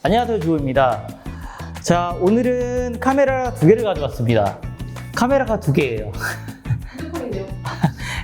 안녕하세요, 주호입니다. 자, 오늘은 카메라 두 개를 가져왔습니다. 카메라가 두 개예요. 핸드폰이네요.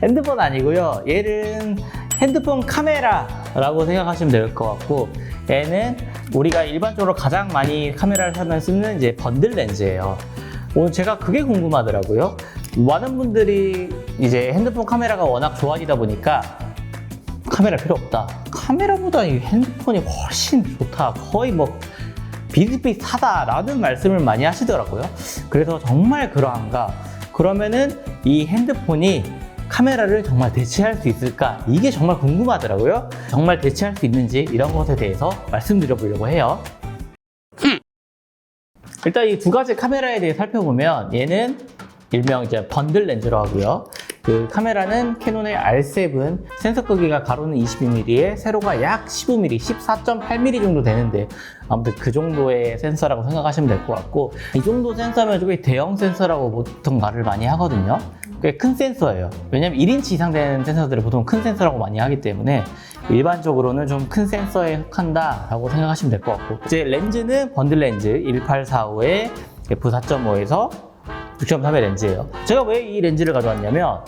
핸드폰 아니고요. 얘는 핸드폰 카메라라고 생각하시면 될 것 같고, 얘는 우리가 일반적으로 가장 많이 카메라를 사면 쓰는 이제 번들 렌즈예요. 오늘 제가 그게 궁금하더라고요. 많은 분들이 이제 핸드폰 카메라가 워낙 좋아지다 보니까 카메라 필요 없다. 카메라보다 이 핸드폰이 훨씬 좋다. 거의 뭐 비슷비슷하다라는 말씀을 많이 하시더라고요. 그래서 정말 그러한가? 그러면은 이 핸드폰이 카메라를 정말 대체할 수 있을까? 이게 정말 궁금하더라고요. 정말 대체할 수 있는지 이런 것에 대해서 말씀드려 보려고 해요. 일단 이 두 가지 카메라에 대해 살펴보면 얘는 일명 이제 번들 렌즈로 하고요. 그 카메라는 캐논의 R7 센서 크기가 가로는 22mm, 세로가 약 15mm, 14.8mm 정도 되는데 아무튼 그 정도의 센서라고 생각하시면 될 것 같고, 이 정도 센서면 좀 대형 센서라고 보통 말을 많이 하거든요. 꽤 큰 센서예요. 왜냐면 1인치 이상 되는 센서들을 보통 큰 센서라고 많이 하기 때문에 일반적으로는 좀 큰 센서에 속한다 라고 생각하시면 될 것 같고, 이제 렌즈는 번들 렌즈 1845의 f4.5에서 6.3의 렌즈예요. 제가 왜 이 렌즈를 가져왔냐면,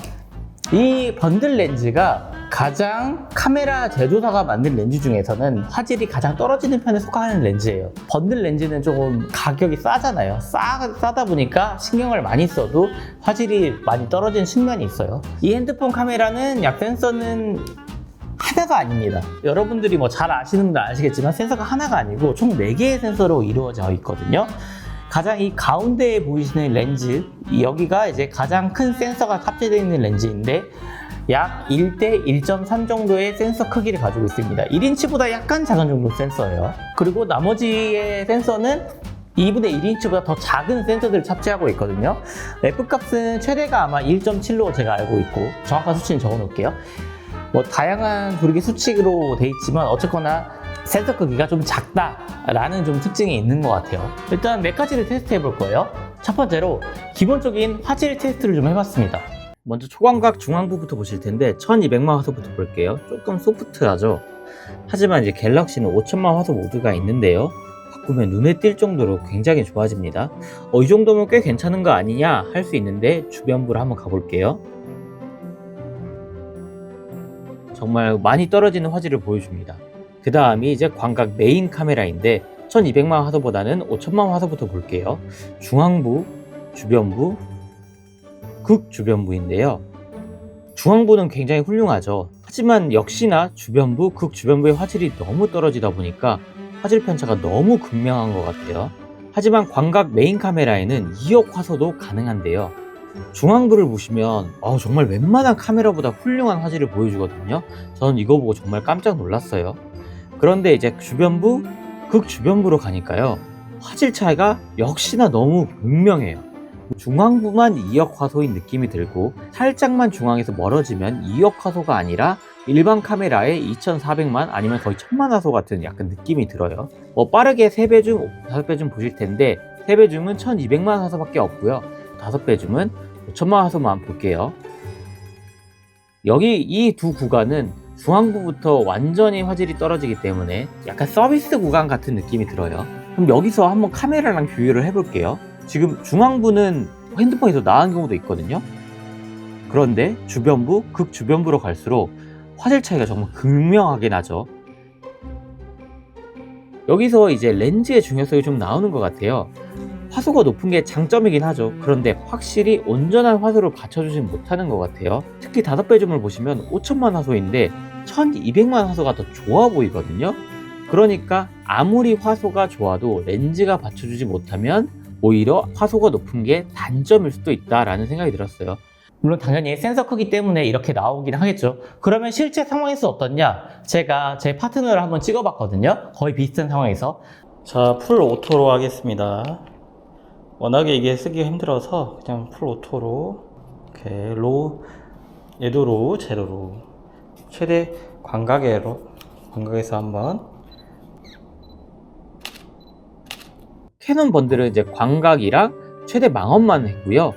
이 번들 렌즈가 가장 카메라 제조사가 만든 렌즈 중에서는 화질이 가장 떨어지는 편에 속하는 렌즈예요. 번들 렌즈는 조금 가격이 싸잖아요. 싸다 보니까 신경을 많이 써도 화질이 많이 떨어지는 측면이 있어요. 이 핸드폰 카메라는 약 센서는 하나가 아닙니다. 여러분들이 뭐 잘 아시는 분들 아시겠지만 센서가 하나가 아니고 총 4개의 센서로 이루어져 있거든요. 가장 이 가운데에 보이시는 렌즈, 여기가 이제 가장 큰 센서가 탑재되어 있는 렌즈인데 약 1대 1.3 정도의 센서 크기를 가지고 있습니다. 1인치보다 약간 작은 정도 센서예요. 그리고 나머지의 센서는 2분의 1인치보다 더 작은 센서들을 탑재하고 있거든요. F값은 최대가 아마 1.7로 제가 알고 있고, 정확한 수치는 적어 놓을게요. 뭐 다양한 조리개 수치로 돼 있지만 어쨌거나 센서 크기가 좀 작다라는 좀 특징이 있는 것 같아요. 일단 몇 가지를 테스트 해볼 거예요. 첫 번째로 기본적인 화질 테스트를 좀 해봤습니다. 먼저 초광각 중앙부부터 보실 텐데 1200만 화소부터 볼게요. 조금 소프트하죠. 하지만 이제 갤럭시는 5000만 화소 모드가 있는데요, 바꾸면 눈에 띌 정도로 굉장히 좋아집니다. 이 정도면 꽤 괜찮은 거 아니냐 할 수 있는데 주변부를 한번 가볼게요. 정말 많이 떨어지는 화질을 보여줍니다. 그 다음이 이제 광각 메인 카메라인데 1200만 화소보다는 5000만 화소부터 볼게요. 중앙부, 주변부, 극주변부인데요. 중앙부는 굉장히 훌륭하죠. 하지만 역시나 주변부, 극주변부의 화질이 너무 떨어지다 보니까 화질 편차가 너무 극명한 것 같아요. 하지만 광각 메인 카메라에는 2억 화소도 가능한데요. 중앙부를 보시면 정말 웬만한 카메라보다 훌륭한 화질을 보여주거든요. 저는 이거 보고 정말 깜짝 놀랐어요. 그런데 이제 주변부, 극주변부로 가니까요, 화질 차이가 역시나 너무 극명해요. 중앙부만 2억 화소인 느낌이 들고, 살짝만 중앙에서 멀어지면 2억 화소가 아니라 일반 카메라의 2400만 아니면 거의 1000만 화소 같은 약간 느낌이 들어요. 빠르게 3배 줌, 5배 줌 보실 텐데 3배 줌은 1200만 화소밖에 없고요. 5배 줌은 5000만 화소만 볼게요. 여기 이 두 구간은 중앙부부터 완전히 화질이 떨어지기 때문에 약간 서비스 구간 같은 느낌이 들어요. 그럼 여기서 한번 카메라랑 비교를 해볼게요. 지금 중앙부는 핸드폰이 더 나은 경우도 있거든요. 그런데 주변부, 극주변부로 갈수록 화질 차이가 정말 극명하게 나죠. 여기서 이제 렌즈의 중요성이 좀 나오는 것 같아요. 화소가 높은 게 장점이긴 하죠. 그런데 확실히 온전한 화소를 받쳐주진 못하는 것 같아요. 특히 5배 줌을 보시면 5000만 화소인데 1200만 화소가 더 좋아 보이거든요. 그러니까 아무리 화소가 좋아도 렌즈가 받쳐주지 못하면 오히려 화소가 높은 게 단점일 수도 있다라는 생각이 들었어요. 물론 당연히 센서 크기 때문에 이렇게 나오긴 하겠죠. 그러면 실제 상황에서 어떻냐? 제가 제 파트너를 한번 찍어봤거든요. 거의 비슷한 상황에서. 자, 풀 오토로 하겠습니다. 워낙에 이게 쓰기가 힘들어서 그냥 풀 오토로, 이렇게 로우, 얘도 로우, 제로로, 최대 광각에로, 광각에서 한번. 캐논 번들은 이제 광각이랑 최대 망원만 했고요.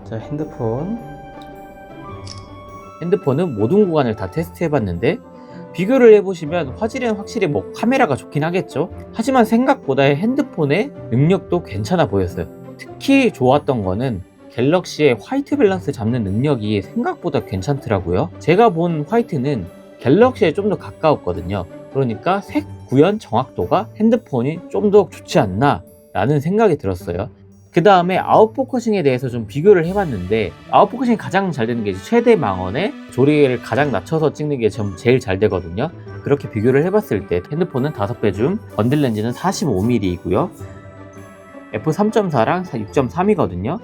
자, 핸드폰은 모든 구간을 다 테스트 해봤는데 비교를 해보시면 화질은 확실히 뭐 카메라가 좋긴 하겠죠. 하지만 생각보다 핸드폰의 능력도 괜찮아 보였어요. 특히 좋았던 거는 갤럭시의 화이트 밸런스 잡는 능력이 생각보다 괜찮더라고요. 제가 본 화이트는 갤럭시에 좀 더 가까웠거든요. 그러니까 색 구현 정확도가 핸드폰이 좀 더 좋지 않나 라는 생각이 들었어요. 그 다음에 아웃포커싱에 대해서 좀 비교를 해봤는데, 아웃포커싱이 가장 잘 되는 게 최대 망원에 조리개를 가장 낮춰서 찍는 게 제일 잘 되거든요. 그렇게 비교를 해봤을 때 핸드폰은 5배 줌, 번들 렌즈는 45mm이고요. f3.4랑 6.3이거든요.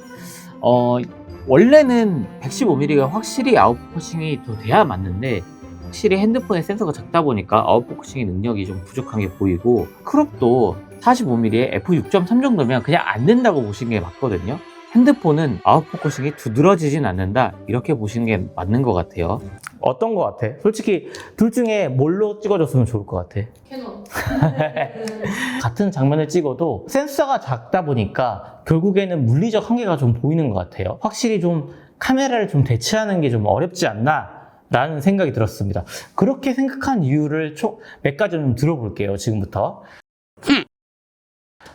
원래는 115mm가 확실히 아웃포커싱이 더 돼야 맞는데, 확실히 핸드폰의 센서가 작다 보니까 아웃포커싱의 능력이 좀 부족한 게 보이고, 크롭도 45mm에 f6.3 정도면 그냥 안 된다고 보시는 게 맞거든요. 핸드폰은 아웃포커싱이 두드러지진 않는다, 이렇게 보시는 게 맞는 것 같아요. 어떤 것 같아? 솔직히 둘 중에 뭘로 찍어줬으면 좋을 것 같아? 캐논. 같은 장면을 찍어도 센서가 작다 보니까 결국에는 물리적 한계가 좀 보이는 것 같아요. 확실히 좀 카메라를 좀 대체하는 게 좀 어렵지 않나 라는 생각이 들었습니다. 그렇게 생각한 이유를 총 몇 가지 좀 들어볼게요, 지금부터.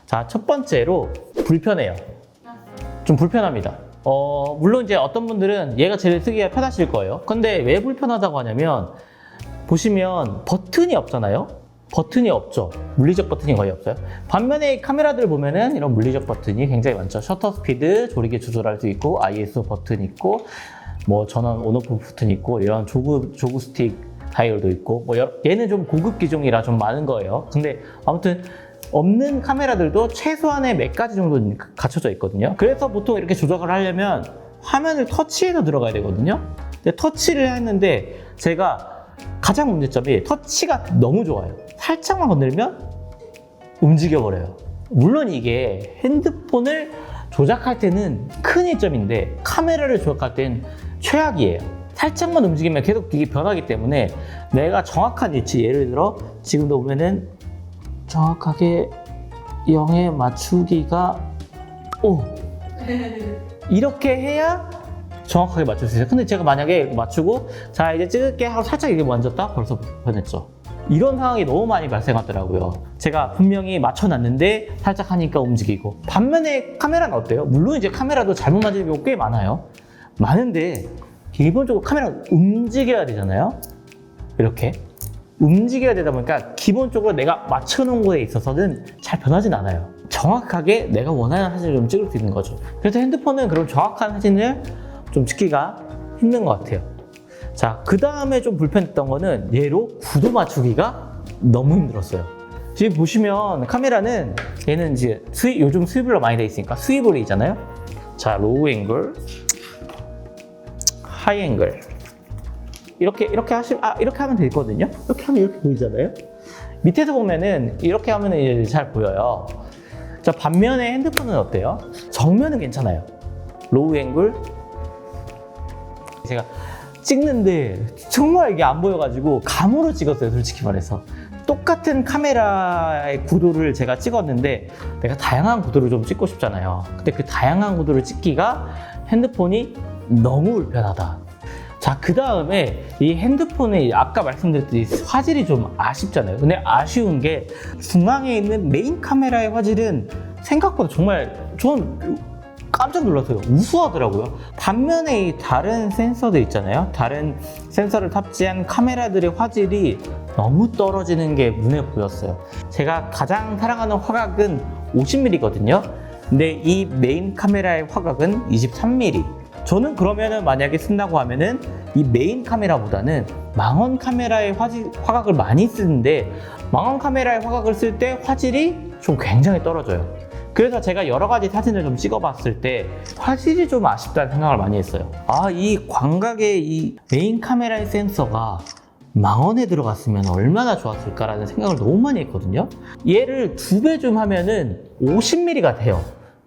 자, 첫 번째로 불편해요. 좀 불편합니다. 물론 이제 어떤 분들은 얘가 제일 쓰기가 편하실 거예요. 근데 왜 불편하다고 하냐면, 보시면 버튼이 없잖아요. 버튼이 없죠. 물리적 버튼이 거의 없어요. 반면에 카메라들 보면은 이런 물리적 버튼이 굉장히 많죠. 셔터 스피드, 조리개 조절할 수 있고, ISO 버튼 있고, 뭐 전원 온오프 버튼 있고, 이런 조그 스틱 다이얼도 있고, 뭐 얘는 좀 고급 기종이라 좀 많은 거예요. 근데 아무튼 없는 카메라들도 최소한의 몇 가지 정도는 갖춰져 있거든요. 그래서 보통 이렇게 조작을 하려면 화면을 터치해서 들어가야 되거든요. 근데 터치를 했는데 제가 가장 문제점이 터치가 너무 좋아요. 살짝만 건들면 움직여버려요. 물론 이게 핸드폰을 조작할 때는 큰 이점인데 카메라를 조작할 때는 최악이에요. 살짝만 움직이면 계속 이게 변하기 때문에 내가 정확한 위치, 예를 들어 지금도 보면은 정확하게 0에 맞추기가 이렇게 해야 정확하게 맞출 수 있어요. 근데 제가 만약에 맞추고 자 이제 찍을게 하고 살짝 이게 만졌다? 벌써 변했죠. 이런 상황이 너무 많이 발생하더라고요. 제가 분명히 맞춰놨는데 살짝 하니까 움직이고. 반면에 카메라는 어때요? 물론 이제 카메라도 잘못 만지는 경우 꽤 많아요. 많은데 기본적으로 카메라가 움직여야 되잖아요. 이렇게 움직여야 되다 보니까 기본적으로 내가 맞춰놓은 거에 있어서는 잘 변하진 않아요. 정확하게 내가 원하는 사진을 좀 찍을 수 있는 거죠. 그래서 핸드폰은 그런 정확한 사진을 좀 찍기가 힘든 것 같아요. 자, 그 다음에 좀 불편했던 거는 얘로 구도 맞추기가 너무 힘들었어요. 지금 보시면 카메라는 얘는 이제 요즘 스위블로 많이 돼 있으니까 스위블이 있잖아요. 자, 로우 앵글, 하이 앵글. 이렇게 하면 되거든요. 이렇게 하면 이렇게 보이잖아요. 밑에서 보면은 이렇게 하면 잘 보여요. 자, 반면에 핸드폰은 어때요? 정면은 괜찮아요. 로우 앵글. 제가 찍는데 정말 이게 안 보여가지고 감으로 찍었어요, 솔직히 말해서. 똑같은 카메라의 구도를 제가 찍었는데 내가 다양한 구도를 좀 찍고 싶잖아요. 근데 그 다양한 구도를 찍기가 핸드폰이 너무 불편하다. 자, 그 다음에 이 핸드폰의 아까 말씀드렸듯이 화질이 좀 아쉽잖아요. 근데 아쉬운 게 중앙에 있는 메인 카메라의 화질은 생각보다 정말 전 깜짝 놀랐어요. 우수하더라고요. 반면에 이 다른 센서들 있잖아요. 다른 센서를 탑재한 카메라들의 화질이 너무 떨어지는 게 눈에 보였어요. 제가 가장 사랑하는 화각은 50mm거든요. 근데 이 메인 카메라의 화각은 23mm. 저는 그러면은 만약에 쓴다고 하면은 이 메인 카메라보다는 망원 카메라의 화각을 많이 쓰는데 망원 카메라의 화각을 쓸 때 화질이 좀 굉장히 떨어져요. 그래서 제가 여러 가지 사진을 좀 찍어봤을 때 화질이 좀 아쉽다는 생각을 많이 했어요. 이 광각의 이 메인 카메라의 센서가 망원에 들어갔으면 얼마나 좋았을까라는 생각을 너무 많이 했거든요. 얘를 2배 좀 하면은 50mm가 돼요.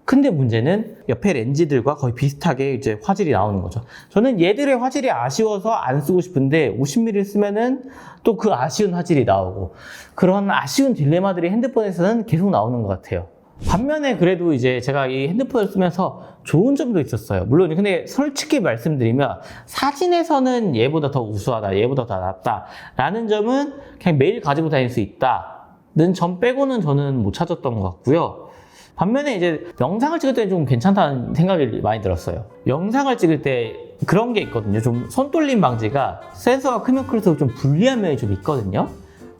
근데 문제는 옆에 렌즈들과 거의 비슷하게 이제 화질이 나오는 거죠. 저는 얘들의 화질이 아쉬워서 안 쓰고 싶은데 50mm 쓰면은 또 그 아쉬운 화질이 나오고, 그런 아쉬운 딜레마들이 핸드폰에서는 계속 나오는 것 같아요. 반면에 그래도 이제 제가 이 핸드폰을 쓰면서 좋은 점도 있었어요. 물론 근데 솔직히 말씀드리면 사진에서는 얘보다 더 우수하다, 얘보다 더 낫다 라는 점은 그냥 매일 가지고 다닐 수 있다는 점 빼고는 저는 못 찾았던 것 같고요. 반면에 이제 영상을 찍을 때는 좀 괜찮다는 생각이 많이 들었어요. 영상을 찍을 때 그런 게 있거든요. 좀 손떨림 방지가 센서가 크면 클수록 좀 불리한 면이 좀 있거든요.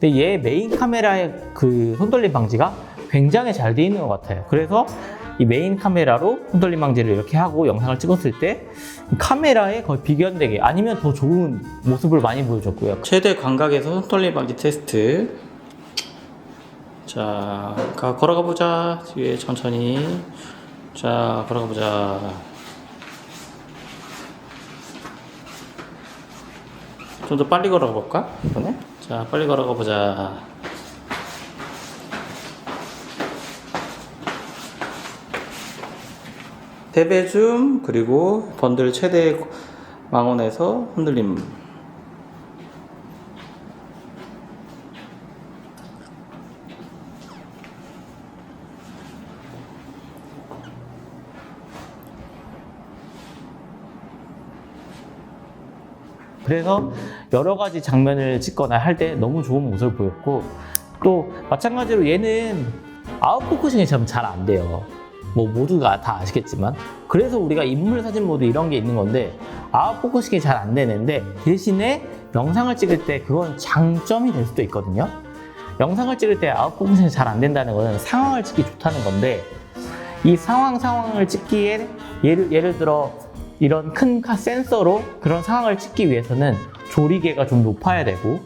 근데 얘 메인 카메라의 그 손떨림 방지가 굉장히 잘 돼 있는 것 같아요. 그래서 이 메인 카메라로 손떨림 방지를 이렇게 하고 영상을 찍었을 때 카메라에 거의 비견되게 아니면 더 좋은 모습을 많이 보여줬고요. 최대 광각에서 손떨림 방지 테스트. 자, 걸어가 보자. 뒤에 천천히. 자, 걸어가 보자. 좀 더 빨리 걸어가 볼까? 이번에? 자, 빨리 걸어가 보자. 대배줌 그리고 번들 최대 망원에서 흔들림. 그래서 여러 가지 장면을 찍거나 할 때 너무 좋은 모습을 보였고, 또 마찬가지로 얘는 아웃포커싱이 참 잘 안 돼요. 뭐 모두가 다 아시겠지만. 그래서 우리가 인물 사진 모드 이런 게 있는 건데 아웃포커싱이 잘 안 되는데, 대신에 영상을 찍을 때 그건 장점이 될 수도 있거든요. 영상을 찍을 때 아웃포커싱이 잘 안 된다는 거는 상황을 찍기 좋다는 건데, 이 상황을 찍기에 예를 들어 이런 큰 센서로 그런 상황을 찍기 위해서는 조리개가 좀 높아야 되고,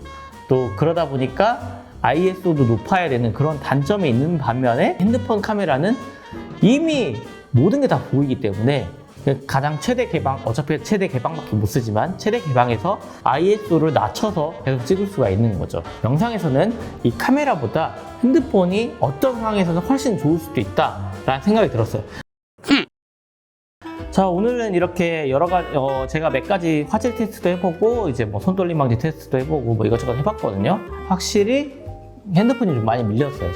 또 그러다 보니까 ISO도 높아야 되는 그런 단점이 있는 반면에 핸드폰 카메라는 이미 모든 게 다 보이기 때문에 가장 최대 개방, 어차피 최대 개방밖에 못 쓰지만 최대 개방에서 ISO를 낮춰서 계속 찍을 수가 있는 거죠. 영상에서는 이 카메라보다 핸드폰이 어떤 상황에서는 훨씬 좋을 수도 있다라는 생각이 들었어요. 자, 오늘은 이렇게 여러 가지 제가 몇 가지 화질 테스트도 해보고 이제 뭐 손떨림 방지 테스트도 해보고 뭐 이것저것 해봤거든요. 확실히 핸드폰이 좀 많이 밀렸어요.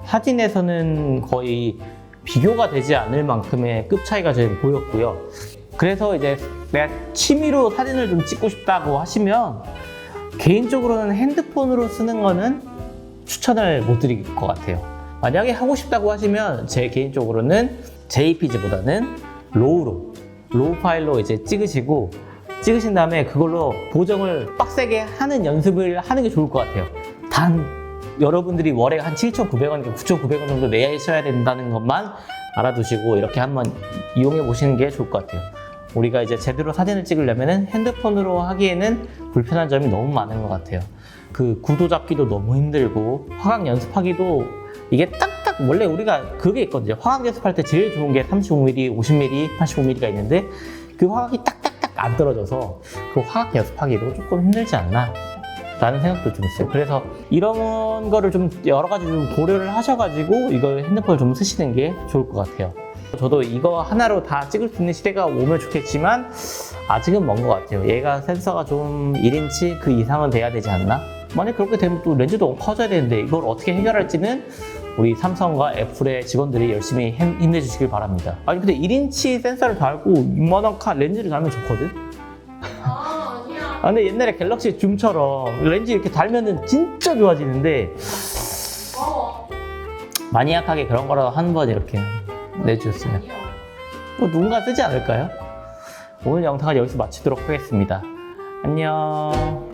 사진에서는 거의 비교가 되지 않을 만큼의 급 차이가 좀 보였고요. 그래서 이제 내가 취미로 사진을 좀 찍고 싶다고 하시면 개인적으로는 핸드폰으로 쓰는 거는 추천을 못 드릴 것 같아요. 만약에 하고 싶다고 하시면 제 개인적으로는 JPG보다는 로우 파일로 이제 찍으신 다음에 그걸로 보정을 빡세게 하는 연습을 하는 게 좋을 것 같아요. 단 여러분들이 월에 한 7,900원, 9,900원 정도 내셔야 된다는 것만 알아두시고 이렇게 한번 이용해 보시는 게 좋을 것 같아요. 우리가 이제 제대로 사진을 찍으려면 핸드폰으로 하기에는 불편한 점이 너무 많은 것 같아요. 그 구도 잡기도 너무 힘들고 화각 연습하기도 이게 딱딱 원래 우리가 그게 있거든요. 화각 연습할 때 제일 좋은 게 35mm, 50mm, 85mm가 있는데 그 화각이 딱딱딱 안 떨어져서 그 화각 연습하기도 조금 힘들지 않나 라는 생각도 좀 있어요. 그래서 이런 거를 좀 여러 가지 좀 고려를 하셔가지고 이걸 핸드폰을 좀 쓰시는 게 좋을 것 같아요. 저도 이거 하나로 다 찍을 수 있는 시대가 오면 좋겠지만 아직은 먼 것 같아요. 얘가 센서가 좀 1인치 그 이상은 돼야 되지 않나? 만약 그렇게 되면 또 렌즈도 커져야 되는데 이걸 어떻게 해결할지는 우리 삼성과 애플의 직원들이 열심히 힘내주시길 바랍니다. 아니 근데 1인치 센서를 달고 이만한 렌즈를 달면 좋거든? 근데 옛날에 갤럭시 줌처럼 렌즈 이렇게 달면은 진짜 좋아지는데 마니악하게 그런 거라도 한 번 이렇게 내주셨으면 또 누군가 쓰지 않을까요? 오늘 영상은 여기서 마치도록 하겠습니다. 안녕.